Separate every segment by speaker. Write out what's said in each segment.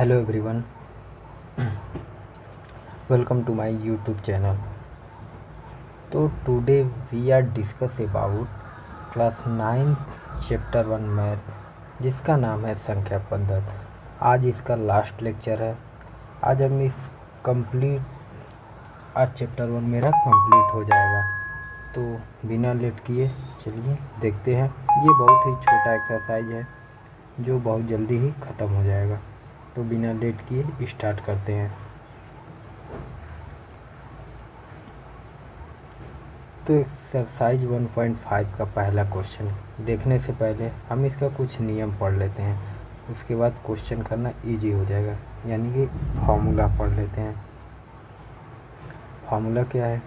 Speaker 1: Hello everyone, welcome to my YouTube channel. तो today we are discuss about class 9th chapter 1 math जिसका नाम है संख्या पद्धति। आज इसका लास्ट लेक्चर है। आज हम इस आज चैप्टर 1 मेरा कंप्लीट हो जाएगा। तो बिना लेट किए चलिए देखते हैं। ये बहुत ही छोटा एक्सरसाइज है जो बहुत जल्दी ही ख़त्म हो जाएगा। तो बिना लेट किए स्टार्ट करते हैं। तो एक्सरसाइज 1.5 का पहला क्वेश्चन देखने से पहले हम इसका कुछ नियम पढ़ लेते हैं, उसके बाद क्वेश्चन करना इजी हो जाएगा। यानी कि फॉर्मूला पढ़ लेते हैं। फॉर्मूला क्या है?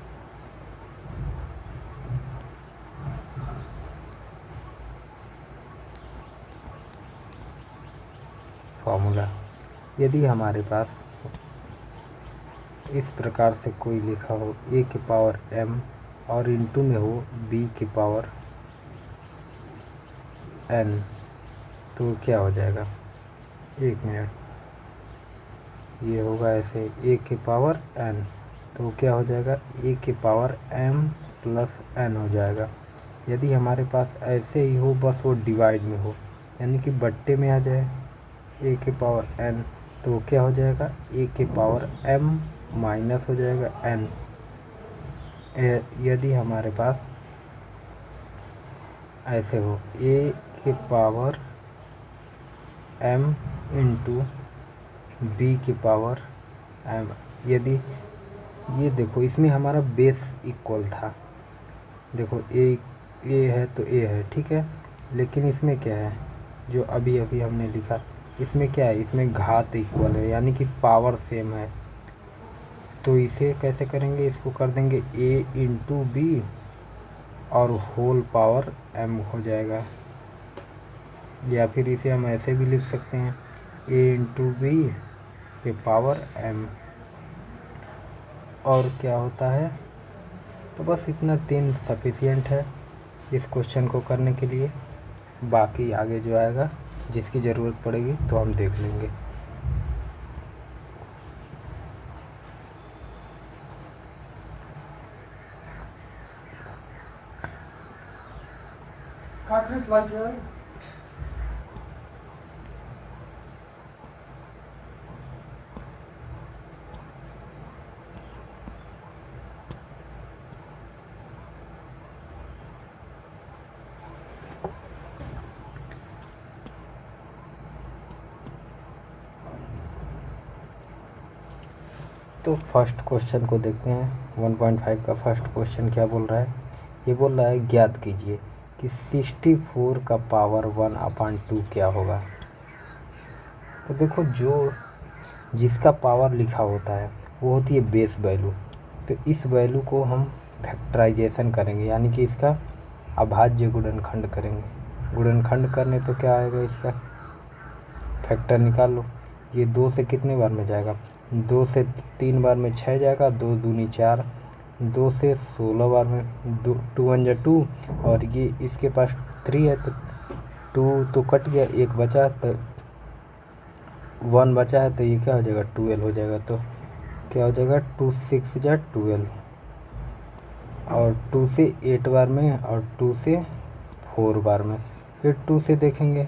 Speaker 1: फॉर्मूला, यदि हमारे पास इस प्रकार से कोई लिखा हो a के पावर m और इनटू में हो b के पावर n, तो क्या हो जाएगा? एक मिनट, ये होगा ऐसे a के पावर n, तो क्या हो जाएगा? a के पावर m प्लस n हो जाएगा। यदि हमारे पास ऐसे ही हो, बस वो डिवाइड में हो, यानी कि बट्टे में आ जाए a के पावर n, तो क्या हो जाएगा? a के पावर m माइनस हो जाएगा n। यदि हमारे पास ऐसे हो a के पावर m इंटू b के पावर m, यदि ये देखो इसमें हमारा बेस इक्वल था। देखो a है तो a है, ठीक है। लेकिन इसमें क्या है जो अभी अभी हमने लिखा, इसमें क्या है? इसमें घात इक्वल है, यानी कि पावर सेम है। तो इसे कैसे करेंगे? इसको कर देंगे a इंटू बी और होल पावर m हो जाएगा। या फिर इसे हम ऐसे भी लिख सकते हैं a इंटू बी के पावर m। और क्या होता है? तो बस इतना 3 सफिशिएंट है इस क्वेश्चन को करने के लिए। बाकी आगे जो आएगा, जिसकी ज़रूरत पड़ेगी तो हम देख लेंगे। तो फर्स्ट क्वेश्चन को देखते हैं। 1.5 का फर्स्ट क्वेश्चन क्या बोल रहा है? ये बोल रहा है ज्ञात कीजिए कि 64 का पावर 1/2 क्या होगा। तो देखो, जिसका पावर लिखा होता है वो होती है बेस वैल्यू। तो इस वैल्यू को हम फैक्टराइजेशन करेंगे, यानी कि इसका अभाज्य गुणनखंड करेंगे। गुणनखंड करने पर क्या आएगा? इसका फैक्टर निकाल लो। ये 2 से कितने बार में जाएगा? 2 से 3 बार में 6 जाएगा, 2 दूनी 4, 2 से 16 बार में 2 1 जा 2, और ये इसके पास 3 है तो 2 तो कट गया, 1 बचा, तो 1 बचा है, तो ये क्या हो जाएगा? 12 हो जाएगा। तो क्या हो जाएगा? 2 6 जा 12, और 2 से 8 बार में और 2 से 4 बार में, फिर 2 से देखेंगे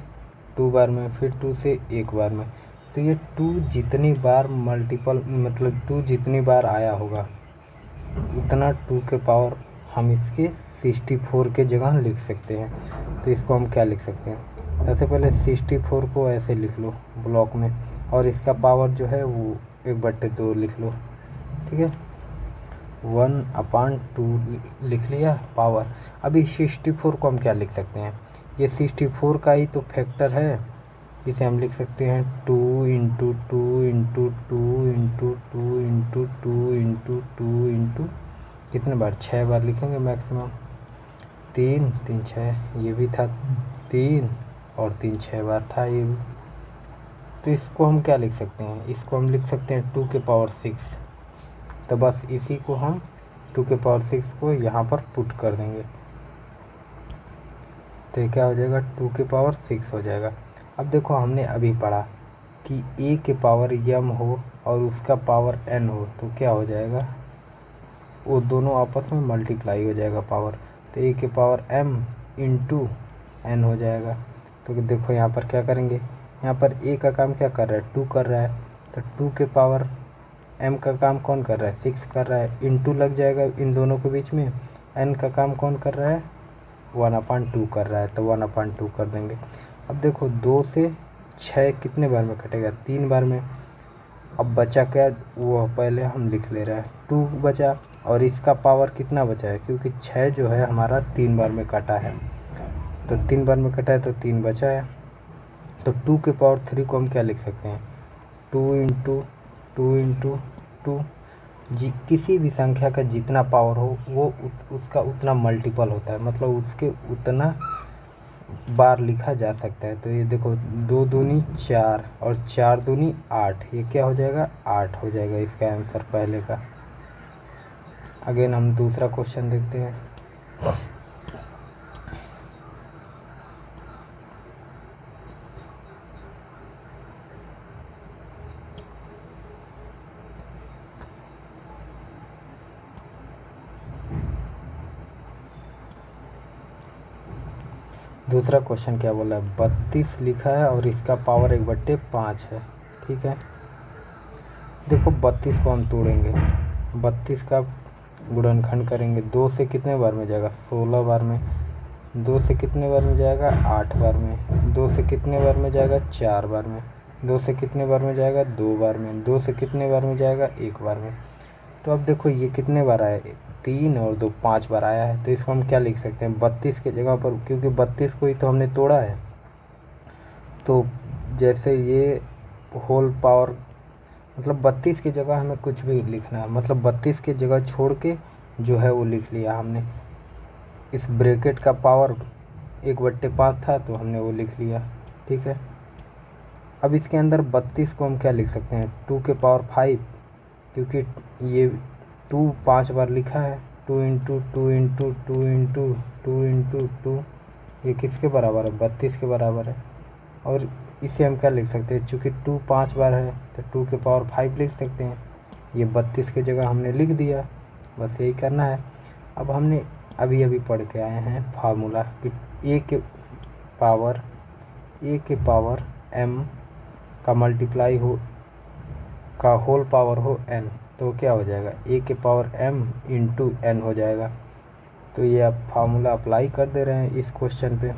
Speaker 1: 2 बार में, फिर 2 से 1 बार में। तो ये 2 जितनी बार मल्टीपल, मतलब 2 जितनी बार आया होगा उतना 2 के पावर हम इसके 64 के जगह लिख सकते हैं। तो इसको हम क्या लिख सकते हैं? सबसे पहले 64 को ऐसे लिख लो ब्लॉक में, और इसका पावर जो है वो 1/2 लिख लो, ठीक है। 1/2 लिख लिया पावर। अभी 64 को हम क्या लिख सकते हैं? ये 64 का ही तो फैक्टर है। इसे हम लिख सकते हैं 2 into 2 into 2 into 2 into 2 into 2 into कितने बार? 6 बार लिखेंगे मैक्सिमम। 3 3 6, ये भी था 3 और 3 6 बार था ये भी। तो इसको हम क्या लिख सकते हैं? इसको हम लिख सकते हैं 2 के पावर 6। तो बस इसी को हम 2 के पावर 6 को यहाँ पर पुट कर देंगे, तो ये क्या हो जाएगा? 2 के पावर 6 हो जाएगा। अब देखो, हमने अभी पढ़ा कि a के पावर m हो और उसका पावर n हो तो क्या हो जाएगा, वो दोनों आपस में मल्टीप्लाई हो जाएगा पावर, तो a के पावर m इंटू n हो जाएगा। तो देखो यहाँ पर क्या करेंगे, यहाँ पर a का काम क्या कर रहा है, 2 कर रहा है, तो 2 के पावर m का काम कौन कर रहा है, 6 कर रहा है, इंटू लग जाएगा इन दोनों के बीच में। n का काम कौन कर रहा है, 1/2 कर रहा है, तो 1/2 कर देंगे। अब देखो 2 से 6 कितने बार में कटेगा, 3 बार में। अब बचा क्या, वो पहले हम लिख ले रहे हैं, 2 बचा और इसका पावर कितना बचा है, क्योंकि 6 जो है हमारा 3 बार में कटा है, तो 3 बार में कटा है तो 3 बचा है। तो 2 के पावर 3 को हम क्या लिख सकते हैं, 2 जी किसी भी संख्या का जितना पावर हो वो उसका उतना मल्टीपल होता है, मतलब उसके उतना बार लिखा जा सकता है। तो ये देखो 2 दूनी 4 और 4 दूनी 8, ये क्या हो जाएगा, 8 हो जाएगा इसका आंसर पहले का। अगेन हम दूसरा क्वेश्चन देखते हैं। दूसरा क्वेश्चन क्या बोला है, 32 लिखा है और इसका पावर 1/5 है, ठीक है। देखो 32 को हम तोड़ेंगे, 32 का गुणनखंड करेंगे, 2 से कितने बार में जाएगा, 16 बार में, 2 से कितने बार में जाएगा, 8 बार में, 2 से कितने बार में जाएगा, 4 बार में, 2 से कितने बार में जाएगा, 2 बार में, 2 से कितने बार में जाएगा, 1 बार में। तो अब देखो ये कितने बार आया, 3 और 2 5 बार आया है, तो इसको हम क्या लिख सकते हैं, 32 के जगह पर, क्योंकि 32 को ही तो हमने तोड़ा है, तो जैसे ये होल पावर, मतलब 32 की जगह हमें कुछ भी लिखना है, मतलब 32 की जगह छोड़ के जो है वो लिख लिया हमने। इस ब्रैकेट का पावर 1/5 था तो हमने वो लिख लिया, ठीक है। अब इसके अंदर 32 को हम क्या लिख सकते हैं, 2 के पावर 5, क्योंकि ये 2 5 बार लिखा है, 2 इंटू 2 इंटू 2 इंटू 2 इंटू 2, ये किसके बराबर है, 32 के बराबर है। और इसे हम क्या लिख सकते हैं, चूँकि 2 5 बार है तो 2 के पावर 5 लिख सकते हैं। ये 32 की जगह हमने लिख दिया, बस यही करना है। अब हमने अभी पढ़ के आए हैं फार्मूला कि a के पावर m का मल्टीप्लाई हो का होल पावर हो n, तो क्या हो जाएगा, a के पावर m इंटू n हो जाएगा। तो ये आप फार्मूला अप्लाई कर दे रहे हैं इस क्वेश्चन पे।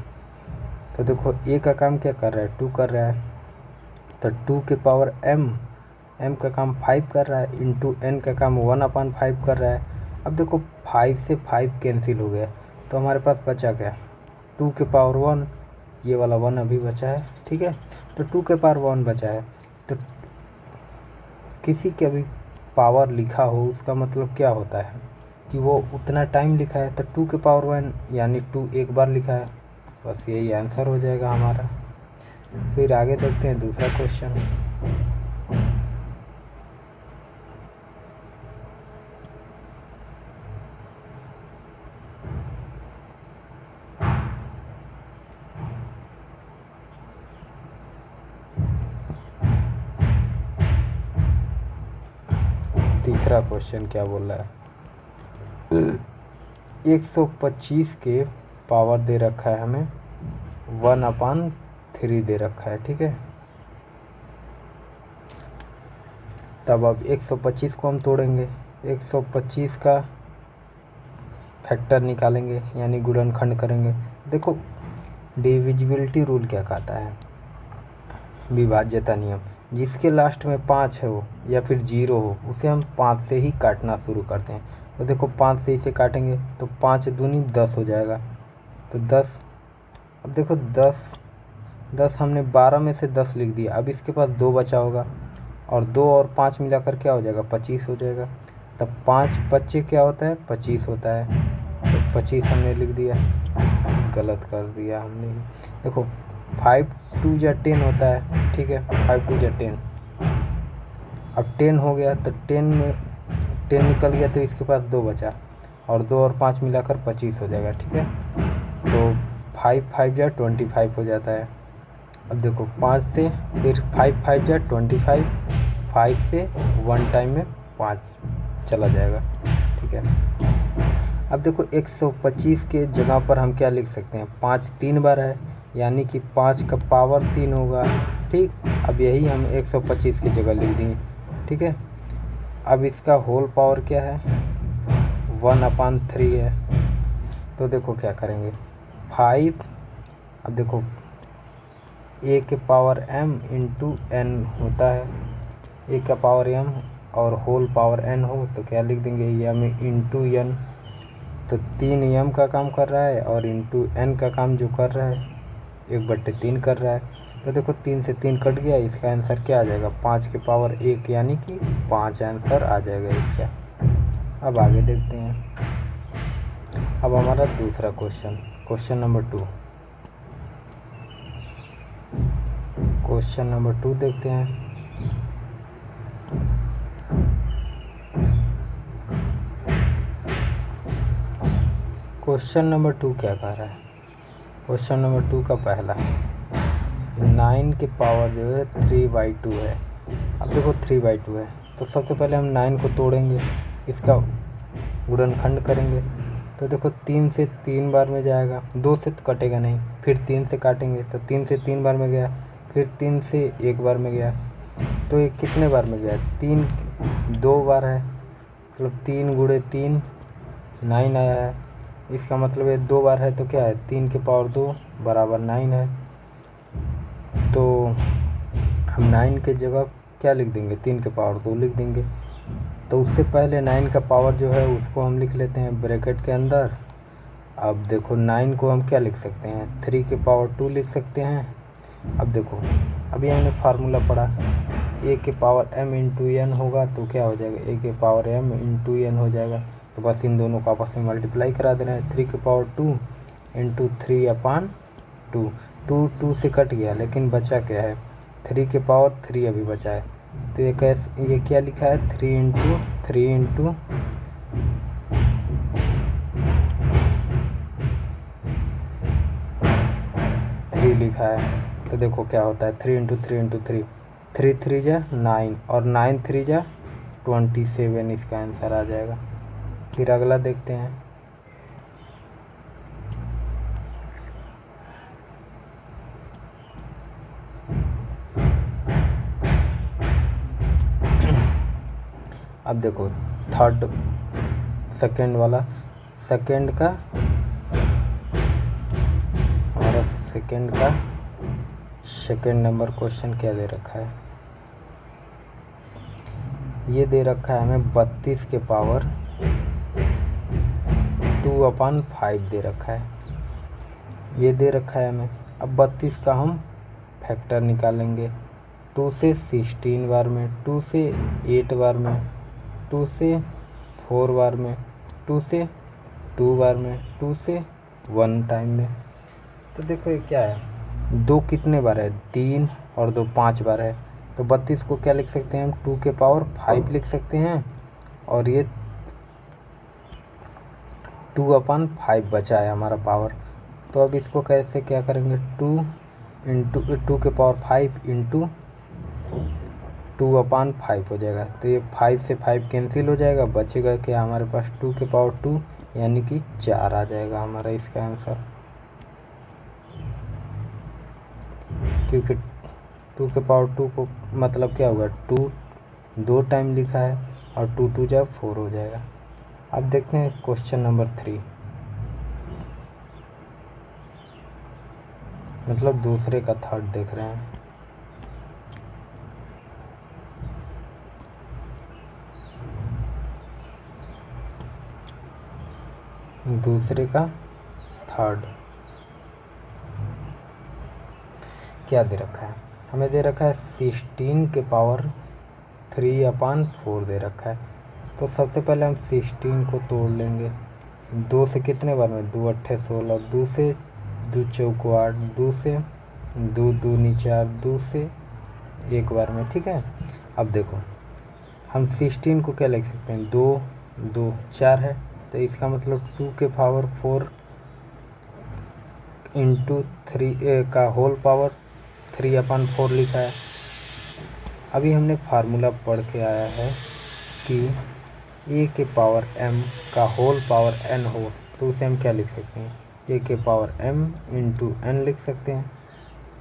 Speaker 1: तो देखो a का काम क्या कर रहा है, 2 कर रहा है, तो 2 के पावर m का काम 5 कर रहा है, इंटू n का काम 1/5 कर रहा है। अब देखो 5 से 5 कैंसिल हो गया, तो हमारे पास बचा क्या, 2 के पावर 1, ये वाला 1 अभी बचा है, ठीक है। तो 2 के पावर 1 बचा है, तो किसी के भी पावर लिखा हो उसका मतलब क्या होता है कि वो उतना टाइम लिखा है, तो 2 के पावर 1 यानी 2 एक बार लिखा है, बस यही आंसर हो जाएगा हमारा। फिर आगे देखते हैं दूसरा क्वेश्चन। तीसरा क्वेश्चन क्या बोल रहा है, 125 के पावर दे रखा है हमें, 1/3 दे रखा है, ठीक है। तब अब 125 को हम तोड़ेंगे, 125 का फैक्टर निकालेंगे यानी गुणनखंड करेंगे। देखो डिविजिबिलिटी रूल क्या कहता है, विभाज्यता नियम, जिसके लास्ट में 5 हो या फिर 0 हो उसे हम 5 से ही काटना शुरू करते हैं। तो देखो 5 से इसे काटेंगे तो 5 दूनी 10 हो जाएगा, तो 10। अब देखो 10 हमने 12 में से 10 लिख दिया, अब इसके पास 2 बचा होगा, और 2 और 5 मिलाकर क्या हो जाएगा, 25 हो जाएगा। तब 5 बच्चे क्या होता है, 25 होता है, तो 25 हमने लिख दिया, गलत कर दिया हमने। देखो 5 2 या 10 होता है, ठीक है, 5 2 या 10। अब 10 हो गया तो 10 में 10 निकल गया तो इसके पास 2 बचा, और 2 और 5 मिलाकर 25 हो जाएगा, ठीक है। तो 5 5 या 25 हो जाता है, अब देखो 5 से फिर 5 5 जा 25, 5 से 1 टाइम में 5 चला जाएगा, ठीक है। अब देखो 125 के जगह पर हम क्या लिख सकते हैं, 5 3 बार है यानी कि 5 का पावर 3 होगा, ठीक। अब यही हम 125 की जगह लिख दिए, ठीक है। अब इसका होल पावर क्या है, 1/3 है। तो देखो क्या करेंगे, 5, अब देखो a के पावर m इंटू n होता है, a का पावर m और होल पावर n हो तो क्या लिख देंगे, m इंटू n। तो 3 m का काम कर रहा है और इंटू n का काम जो कर रहा है 1/3 कर रहा है। तो देखो 3 से 3 कट गया, इसका आंसर क्या आ जाएगा, 5 के पावर 1 यानी कि 5 आंसर आ जाएगा इसका। अब आगे देखते हैं। अब हमारा दूसरा क्वेश्चन नंबर 2, क्वेश्चन नंबर 2 देखते हैं। क्वेश्चन नंबर 2 क्या कह रहा है, क्वेश्चन नंबर 2 का पहला 9 के पावर जो है 3/2 है। अब देखो 3/2 है तो सबसे पहले हम 9 को तोड़ेंगे, इसका गुणनखंड करेंगे। तो देखो 3 से 3 बार में जाएगा, 2 से तो कटेगा नहीं, फिर 3 से काटेंगे तो 3 से 3 बार में गया, फिर 3 से 1 बार में गया। तो ये कितने बार में गया, 3 2 बार है, मतलब 3 गुणे 3 9 आया है। इसका मतलब ये 2 बार है तो क्या है, 3 के पावर 2 बराबर 9 है। तो हम 9 के जगह क्या लिख देंगे, 3 के पावर 2 लिख देंगे। तो उससे पहले 9 का पावर जो है उसको हम लिख लेते हैं ब्रैकेट के अंदर। अब देखो 9 को हम क्या लिख सकते हैं, 3 के पावर 2 लिख सकते हैं। अब देखो अभी हमने फार्मूला पढ़ा, a के पावर m इंटू एन होगा तो क्या हो जाएगा, a के पावर m इंटू एन हो जाएगा। तो बस इन दोनों को आपस में मल्टीप्लाई करा देना है, 3 के पावर 2 इंटू 3/2। 2 से कट गया लेकिन बचा क्या है, 3 के पावर 3 अभी बचा है। तो ये क्या लिखा है, 3 इंटू 3 लिखा है। तो देखो क्या होता है, 3 इंटू 3 इंटू 3, 3 3 जा 9 और 9 3 जा 27, इसका आंसर आ जाएगा। फिर अगला देखते हैं। अब देखो सेकंड वाला, सेकंड का हमारा सेकंड का सेकंड नंबर क्वेश्चन क्या दे रखा है, ये दे रखा है हमें 32 के पावर 2/5 दे रखा है, ये दे रखा है हमें। अब 32 का हम फैक्टर निकालेंगे, 2 से 16 बार में, 2 से 8 बार में, 2 से 4 बार में, 2 से 2 बार में, 2 से 1 टाइम में। तो देखो ये क्या है, 2 कितने बार है, 3 और 2 5 बार है। तो 32 को क्या लिख सकते हैं हम, 2 के पावर 5 लिख सकते हैं। और ये 2/5 बचा है हमारा पावर। तो अब इसको कैसे क्या करेंगे, 2 के पावर 5 इंटू 2/5 हो जाएगा। तो ये 5 से 5 कैंसिल हो जाएगा, बचेगा क्या हमारे पास, 2 के पावर 2 यानी कि 4 आ जाएगा हमारा इसका आंसर। क्योंकि 2 के पावर 2 को मतलब क्या होगा, 2 2 टाइम लिखा है और 2 2 जब 4 हो जाएगा। अब देखते हैं क्वेश्चन नंबर 3, मतलब दूसरे का थर्ड देख रहे हैं। दूसरे का थर्ड क्या दे रखा है, हमें दे रखा है 16 के पावर 3/4 दे रखा है। तो सबसे पहले हम 16 को तोड़ लेंगे, 2 से कितने बार में, 2 8 16, 2 से 2 चौको 8, 2 से 2 दूनी 4, 2 से 1 बार में, ठीक है। अब देखो हम 16 को क्या लिख सकते हैं, 2 2 4 है, तो इसका मतलब 2 के पावर 4 इंटू 3 का होल पावर 3/4 लिखा है। अभी हमने फार्मूला पढ़ के आया है कि a के पावर m का होल पावर n हो तो उसे हम क्या लिख सकते हैं, a के पावर m इंटू n लिख सकते हैं।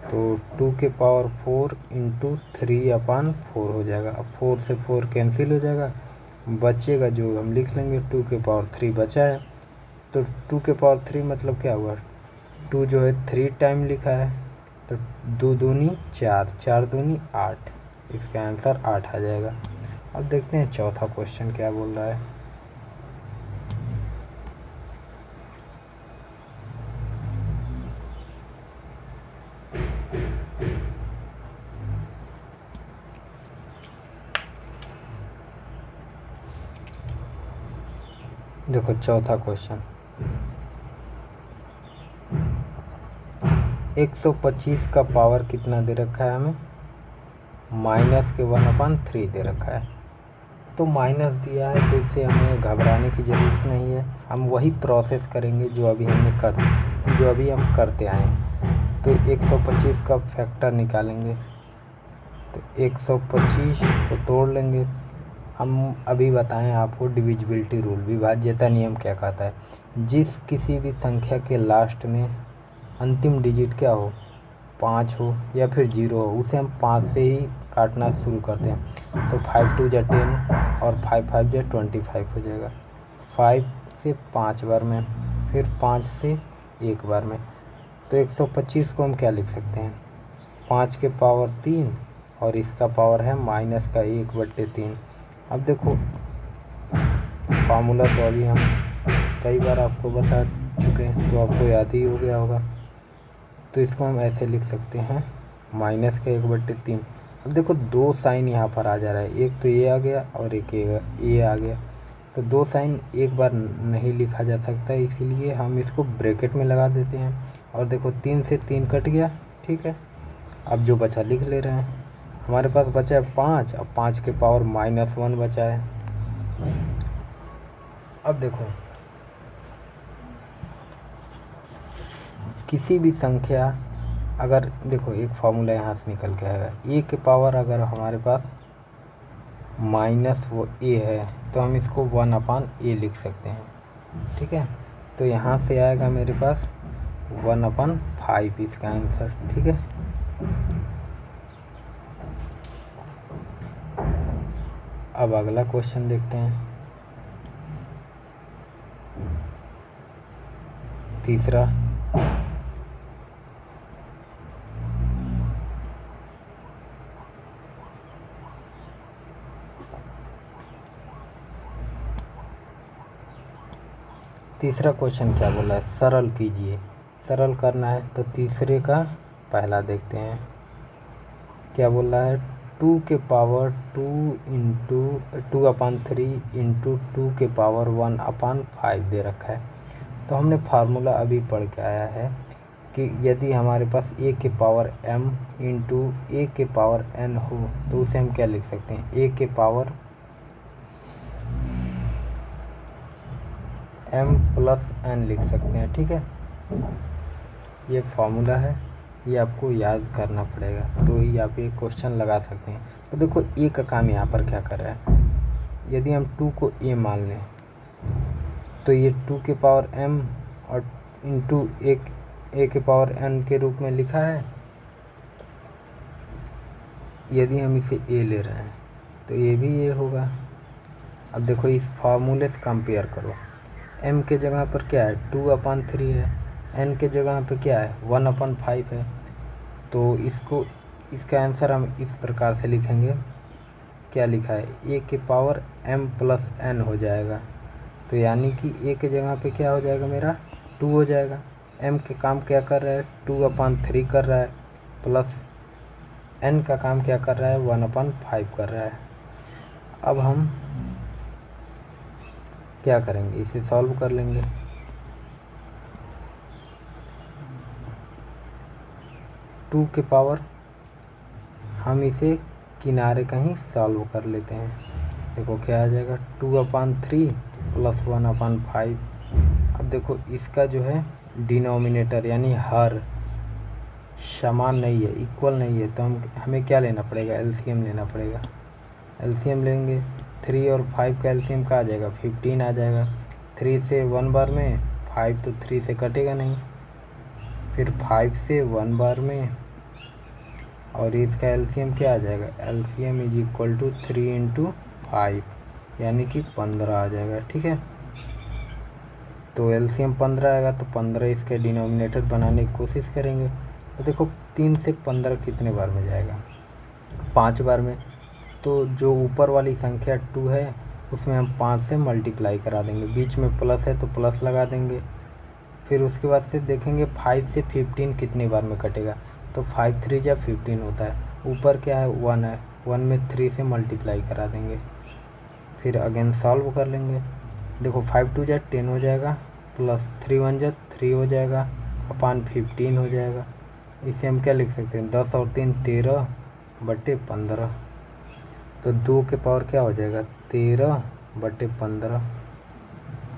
Speaker 1: तो 2 के पावर 4 इंटू 3/4 हो जाएगा। अब 4 से 4 कैंसिल हो जाएगा, बचेगा जो हम लिख लेंगे 2 के पावर 3 बचा है। तो 2 के पावर 3 मतलब क्या हुआ, 2 जो है 3 टाइम लिखा है, तो 2 दूनी 4, 4 दूनी 8, इसका आंसर 8 आ जाएगा। अब देखते हैं चौथा क्वेश्चन क्या बोल रहा है। देखो चौथा क्वेश्चन, 125 का पावर कितना दे रखा है हमें, -1/3 दे रखा है। तो माइनस दिया है तो इससे हमें घबराने की ज़रूरत नहीं है, हम वही प्रोसेस करेंगे जो अभी हम करते आए हैं। तो 125 का फैक्टर निकालेंगे, तो 125 को तोड़ लेंगे। हम अभी बताएं आपको डिविजिबिलिटी रूल, विभाज्यता नियम क्या कहता है, जिस किसी भी संख्या के लास्ट में अंतिम डिजिट क्या हो, 5 हो या फिर 0 हो, उसे हम 5 से ही काटना शुरू करते हैं। तो 5 2 जा 10 और 5 5 जा 25 हो जाएगा। 5 से 5 बार में, फिर 5 से 1 बार में। तो 125 को हम क्या लिख सकते हैं, 5 के पावर 3 और इसका पावर है -1/3। अब देखो फार्मूला तो अभी हम कई बार आपको बता चुके हैं, तो आपको याद ही हो गया होगा। तो इसको हम ऐसे लिख सकते हैं -1/3। अब देखो 2 साइन यहाँ पर आ जा रहा है, एक तो ये आ गया और एक ये आ गया। तो 2 साइन एक बार नहीं लिखा जा सकता, इसीलिए हम इसको ब्रैकेट में लगा देते हैं। और देखो 3 से 3 कट गया, ठीक है। अब जो बचा लिख ले रहे हैं, हमारे पास बचा है 5, अब 5 के पावर -1 बचा है। अब देखो किसी भी संख्या, अगर देखो एक फार्मूला यहाँ से निकल के आएगा, a के पावर अगर हमारे पास -a है तो हम इसको 1/a लिख सकते हैं, ठीक है। तो यहाँ से आएगा मेरे पास 1/5 इसका आंसर, ठीक है। अब अगला क्वेश्चन देखते हैं, तीसरा। तीसरा क्वेश्चन क्या बोला है, सरल कीजिए। सरल करना है तो तीसरे का पहला देखते हैं क्या बोल रहा है, 2 के पावर 2 इंटू 2/3 इंटू 2 के पावर 1/5 दे रखा है। तो हमने फार्मूला अभी पढ़ के आया है कि यदि हमारे पास a के पावर m इंटू a के पावर n हो तो उसे हम क्या लिख सकते हैं, a के पावर m प्लस n लिख सकते हैं, ठीक है। ये फार्मूला है, ये आपको याद करना पड़ेगा, तो ही आप ये क्वेश्चन लगा सकते हैं। तो देखो a का काम यहाँ पर क्या कर रहा है, यदि हम 2 को a मान लें तो ये 2 के पावर m और इंटू a के पावर n के रूप में लिखा है। यदि हम इसे a ले रहे हैं तो ये भी a होगा। अब देखो इस फार्मूले से कंपेयर करो, m के जगह पर क्या है 2/3 है, n के जगह पे क्या है 1/5 है। तो इसका आंसर हम इस प्रकार से लिखेंगे, क्या लिखा है, a के पावर m प्लस n हो जाएगा। तो यानी कि a के जगह पे क्या हो जाएगा मेरा 2 हो जाएगा। m के काम क्या कर रहा है 2/3 कर रहा है, प्लस n का काम क्या कर रहा है 1/5 कर रहा है। अब हम क्या करेंगे, इसे सॉल्व कर लेंगे। टू के पावर हम इसे किनारे कहीं सॉल्व कर लेते हैं। देखो क्या आ जाएगा 2/3 प्लस 1/5। अब देखो इसका जो है डिनोमिनेटर यानी हर समान नहीं है, इक्वल नहीं है, तो हमें क्या लेना पड़ेगा, एलसीएम लेना पड़ेगा। एलसीएम लेंगे, 3 और 5 का एलसीएम का आ जाएगा 15 आ जाएगा। 3 से 1 बार में, 5 तो 3 से कटेगा नहीं, फिर 5 से 1 बार में, और इसका एलसीएम क्या आ जाएगा, LCM is equal to 3 into 5 यानी कि 15 आ जाएगा। ठीक है, तो एलसीएम 15 आएगा, तो 15 इसके डिनोमिनेटर बनाने की कोशिश करेंगे। तो देखो 3 से 15 कितने बार में जाएगा, 5 बार में। तो जो ऊपर वाली संख्या 2 है उसमें हम 5 से मल्टीप्लाई करा देंगे, बीच में प्लस है तो प्लस लगा देंगे। फिर उसके बाद से देखेंगे 5 से 15 कितनी बार में कटेगा, तो 5 3 जा 15 होता है। ऊपर क्या है, 1 है, 1 में 3 से मल्टीप्लाई करा देंगे, फिर अगेन सॉल्व कर लेंगे। देखो 5 2 जा 10 हो जाएगा, प्लस 3 1 जा 3 हो जाएगा, अपान 15 हो जाएगा। इसे हम क्या लिख सकते हैं, 10 और 3 13 बटे 15। तो 2 के पावर क्या हो जाएगा, 13 बटे 15,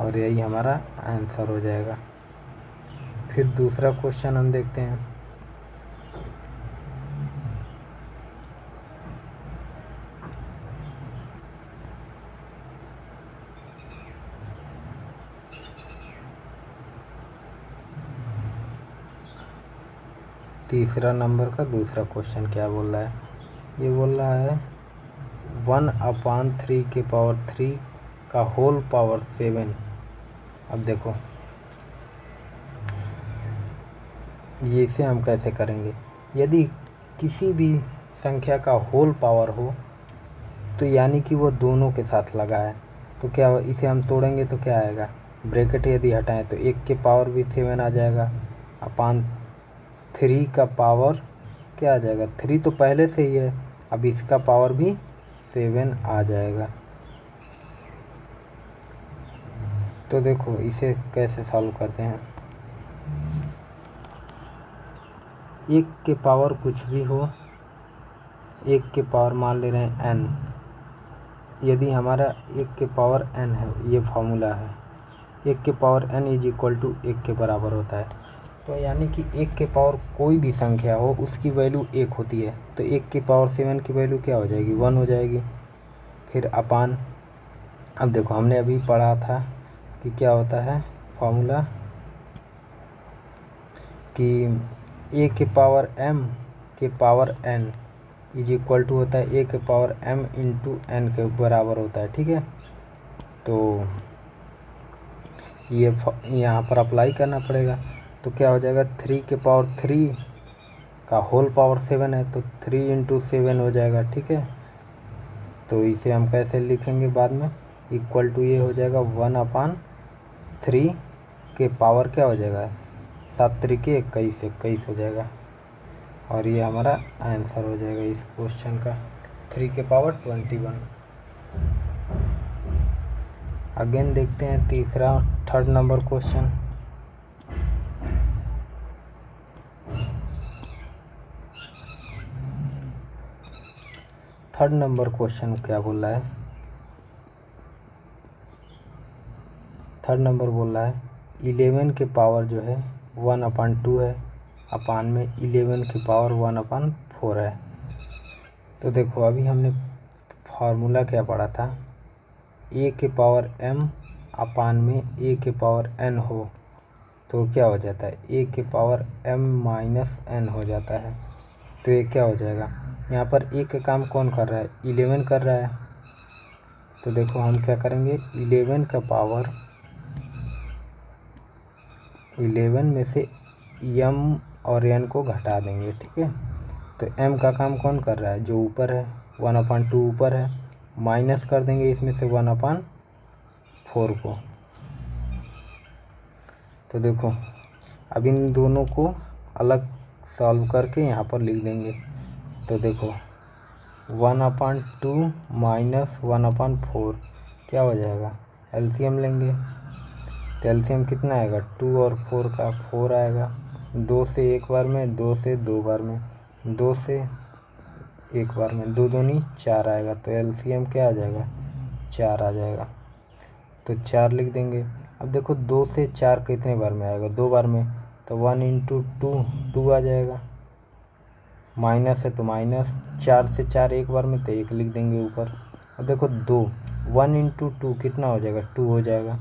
Speaker 1: और यही हमारा आंसर हो जाएगा। फिर दूसरा क्वेश्चन हम देखते हैं। तीसरा नंबर का दूसरा क्वेश्चन क्या बोल रहा है, ये बोल रहा है 1/3 के पावर 3 का होल पावर 7। अब देखो ये इसे हम कैसे करेंगे, यदि किसी भी संख्या का होल पावर हो तो यानी कि वो दोनों के साथ लगा है, तो क्या इसे हम तोड़ेंगे तो क्या आएगा, ब्रैकेट यदि हटाएं तो 1 के पावर भी 7 आ जाएगा, अपान 3 का पावर क्या आ जाएगा, 3 तो पहले से ही है, अब इसका पावर भी 7 आ जाएगा। तो देखो इसे कैसे सॉल्व करते हैं, 1 के पावर कुछ भी हो, 1 के पावर मान ले रहे हैं n, यदि हमारा 1 के पावर n है, ये फार्मूला है, 1 के power n is equal to 1 के बराबर होता है। तो यानी कि 1 के पावर कोई भी संख्या हो उसकी वैल्यू 1 होती है, तो 1 के पावर 7 की वैल्यू क्या हो जाएगी, 1 हो जाएगी। फिर अपान, अब देखो हमने अभी पढ़ा था कि क्या होता है फार्मूला, कि a के पावर m के power n is equal to होता है a के पावर m इंटू n के बराबर होता है। ठीक है, तो ये यहाँ पर अप्लाई करना पड़ेगा, तो क्या हो जाएगा, 3 के पावर 3 का होल पावर 7 है, तो 3 इंटू 7 हो जाएगा। ठीक है, तो इसे हम कैसे लिखेंगे बाद में, इक्वल टू ये हो जाएगा 1/3 के पावर क्या हो जाएगा, 7 3 21, 21 हो जाएगा, और ये हमारा आंसर हो जाएगा इस क्वेश्चन का, 3 के पावर 21। अगेन देखते हैं तीसरा, third number question. Third number question क्या बोल रहा है, थर्ड नंबर बोल रहा है 11 के पावर जो है 1/2 है, अपान में 11 की पावर 1/4 है। तो देखो अभी हमने फार्मूला क्या पढ़ा था, a के पावर m अपान में a के पावर n हो तो क्या हो जाता है, a के पावर m माइनस n हो जाता है। तो ये क्या हो जाएगा, यहाँ पर a का काम कौन कर रहा है, 11 कर रहा है, तो देखो हम क्या करेंगे, 11 का पावर 11 में से m और n को घटा देंगे। ठीक है, तो m का काम कौन कर रहा है, जो ऊपर है 1/2 ऊपर है, माइनस कर देंगे इसमें से 1/4 को। तो देखो अब इन दोनों को अलग सॉल्व करके यहाँ पर लिख देंगे, तो देखो 1/2 माइनस 1/4 क्या हो जाएगा, एलसीएम लेंगे, तो एलसीएम कितना आएगा, 2 और 4 का 4 आएगा, 2 से 1 बार में, 2 से 2 बार में, 2 से 1 बार में, 2 दूनी 4 आएगा, तो एलसीएम क्या आ जाएगा, 4 आ जाएगा, तो 4 लिख देंगे। अब देखो 2 से 4 कितने बार में आएगा, 2 बार में, तो 1 इंटू 2 2 आ जाएगा, माइनस है तो माइनस, 4 से 4 एक बार में तो 1 लिख देंगे ऊपर। अब देखो 2, 1 इंटू 2 कितना हो जाएगा, 2 हो जाएगा।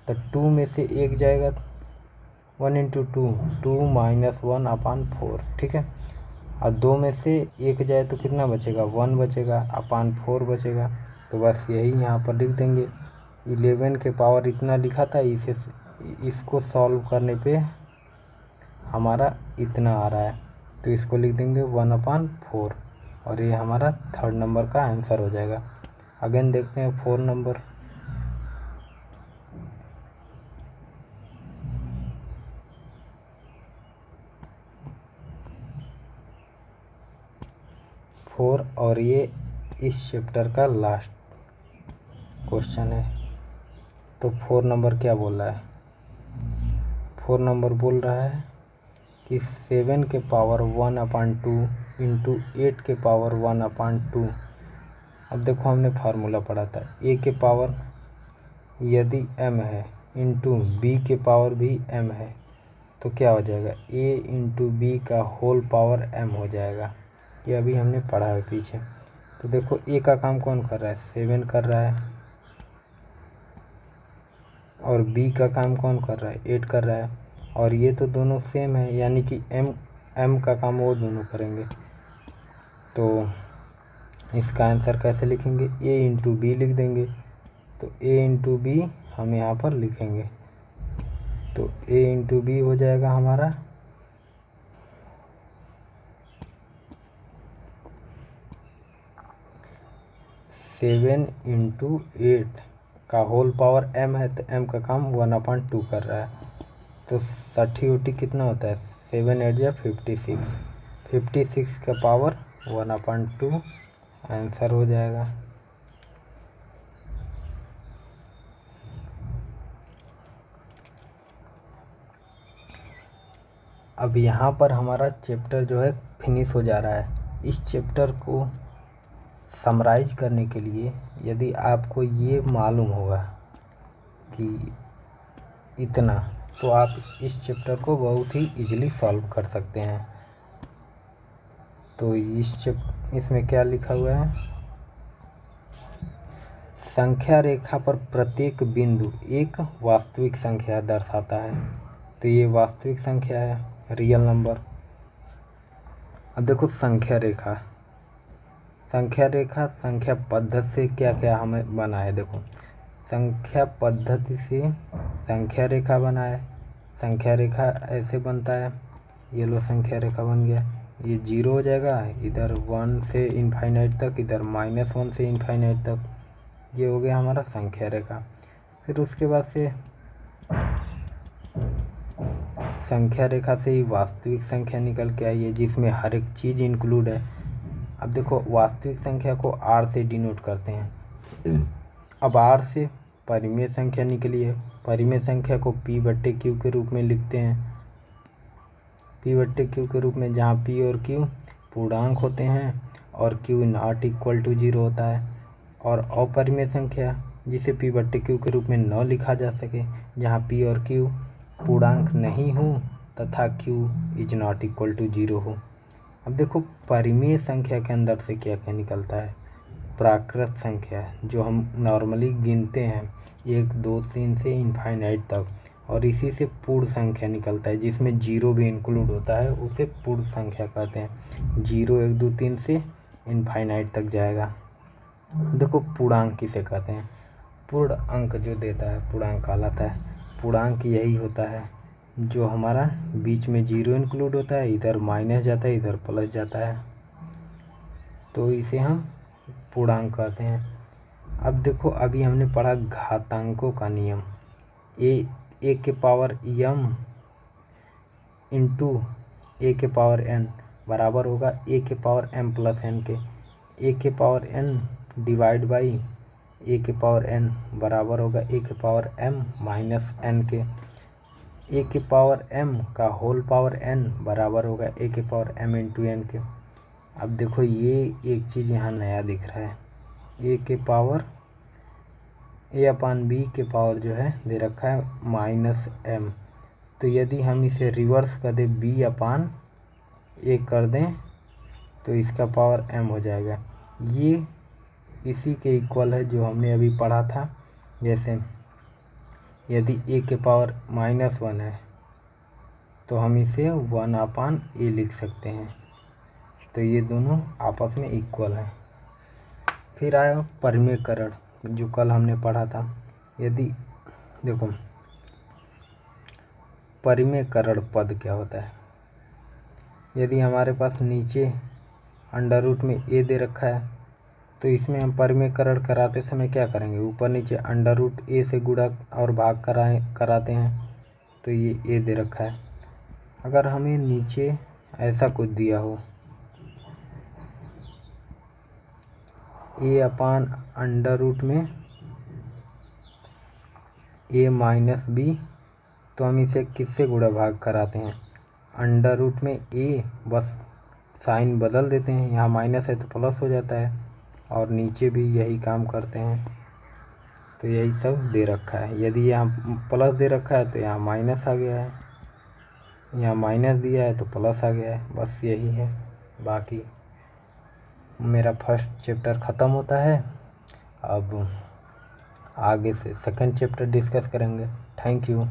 Speaker 1: तो 2 में से 1 जाएगा, 1 इंटू 2, 2 माइनस 1 अपान 4, ठीक है। और 2 में से 1 जाए तो कितना बचेगा, 1 बचेगा अपान 4 बचेगा। तो बस यही यहाँ पर लिख देंगे। 11 के पावर इतना लिखा था, इसको सॉल्व करने पे हमारा इतना आ रहा है, तो इसको लिख देंगे 1/4 और ये हमारा 3rd नंबर का आंसर हो जाएगा। अगेन देखते हैं 4 नंबर। और ये इस चैप्टर का लास्ट क्वेश्चन है। तो 4 नंबर क्या बोल रहा है, 4 नंबर बोल रहा है कि 7 के पावर 1/2 इंटू 8 के पावर 1/2। अब देखो हमने फार्मूला पढ़ा था, a के पावर यदि m है इंटू b के पावर भी m है तो क्या हो जाएगा, a इंटू बी का होल पावर m हो जाएगा। ये अभी हमने पढ़ा है पीछे। तो देखो a का काम कौन कर रहा है, 7 कर रहा है, और b का काम कौन कर रहा है, 8 कर रहा है। और ये तो दोनों सेम है, यानी कि m का काम वो दोनों करेंगे। तो इसका आंसर कैसे लिखेंगे, a इंटू बी लिख देंगे। तो a इंटू बी हम यहाँ पर लिखेंगे, तो a इंटू बी हो जाएगा हमारा 7 इंटू 8 का होल पावर m है, तो m का काम 1/2 कर रहा है। तो 60 कितना होता है, 7 8 या 56, 56 का पावर 1/2 आंसर हो जाएगा। अब यहाँ पर हमारा चैप्टर जो है फिनिश हो जा रहा है। इस चैप्टर को समराइज करने के लिए यदि आपको ये मालूम होगा कि इतना, तो आप इस चैप्टर को बहुत ही इजीली सॉल्व कर सकते हैं। तो इसमें क्या लिखा हुआ है, संख्या रेखा पर प्रत्येक बिंदु एक वास्तविक संख्या दर्शाता है। तो ये वास्तविक संख्या है, रियल नंबर। अब देखो संख्या रेखा, संख्या पद्धति से क्या क्या हमें बना है। देखो संख्या पद्धति से संख्या रेखा बना है। संख्या रेखा ऐसे बनता है, ये लो संख्या रेखा बन गया, ये 0 हो जाएगा, इधर 1 से इनफाइनाइट तक, इधर -1 से इनफाइनाइट तक, ये हो गया हमारा संख्या रेखा। फिर उसके बाद से संख्या रेखा से ही वास्तविक संख्या निकल के आई है, जिसमें हर एक चीज़ इंक्लूड है। अब देखो वास्तविक संख्या को r से डिनोट करते हैं। अब r से परिमेय संख्या निकली है, परिमेय संख्या को p/q के रूप में लिखते हैं, p/q के रूप में, जहाँ p और q पूर्णांक होते हैं और q ≠ 0 होता है। और अपरिमेय संख्या जिसे p/q के रूप में न लिखा जा सके, जहाँ p और q पूर्णांक नहीं हो तथा q ≠ 0 हो। अब देखो परिमेय संख्या के अंदर से क्या क्या निकलता है, प्राकृत संख्या जो हम नॉर्मली गिनते हैं 1 2 3 से इनफाइनाइट तक, और इसी से पूर्ण संख्या निकलता है जिसमें 0 भी इंक्लूड होता है, उसे पूर्ण संख्या कहते हैं। 0 1 2 3 से इनफाइनाइट तक जाएगा। देखो पूर्णांक किसे कहते हैं, पूर्ण अंक जो देता है पूर्णांक कहलाता है। पूर्णांक यही होता है जो हमारा बीच में 0 इंक्लूड होता है, इधर माइनस जाता है, इधर प्लस जाता है, तो इसे हम पूर्णांक कहते हैं। अब देखो अभी हमने पढ़ा घातांकों का नियम, a के पावर m इंटू a के पावर n बराबर होगा a के पावर m प्लस n के। a के power n divide by a के पावर n बराबर होगा a के पावर m माइनस n के। a के पावर m का होल पावर n बराबर होगा a के पावर m इंटू n के। अब देखो ये एक चीज़ यहाँ नया दिख रहा है, a के पावर a/b के पावर जो है दे रखा है -m। तो यदि हम इसे रिवर्स कर दें b/a कर दें तो इसका पावर m हो जाएगा। ये इसी के इक्वल है जो हमने अभी पढ़ा था। जैसे यदि a के पावर -1 है तो हम इसे 1/a लिख सकते हैं। तो ये दोनों आपस में इक्वल हैं। फिर आया परिमेयकरण, जो कल हमने पढ़ा था। यदि देखो परिमेयकरण पद क्या होता है। यदि हमारे पास नीचे अंडर रूट में a दे रखा है तो इसमें हम परिमेयकरण कराते समय क्या करेंगे, ऊपर नीचे अंडर रूट a से गुणा और भाग कराते हैं। तो ये a दे रखा है। अगर हमें नीचे ऐसा कुछ दिया हो a/अंडर रूट में a-b, तो हम इसे किससे गुणा भाग कराते हैं, अंडर रूट में a, बस साइन बदल देते हैं, यहाँ माइनस है तो प्लस हो जाता है, और नीचे भी यही काम करते हैं। तो यही सब दे रखा है। यदि यहाँ प्लस दे रखा है तो यहाँ माइनस आ गया है, यहाँ माइनस दिया है तो प्लस आ गया है, बस यही है। बाकी मेरा फर्स्ट चैप्टर ख़त्म होता है। अब आगे से सेकंड चैप्टर डिस्कस करेंगे। Thank you.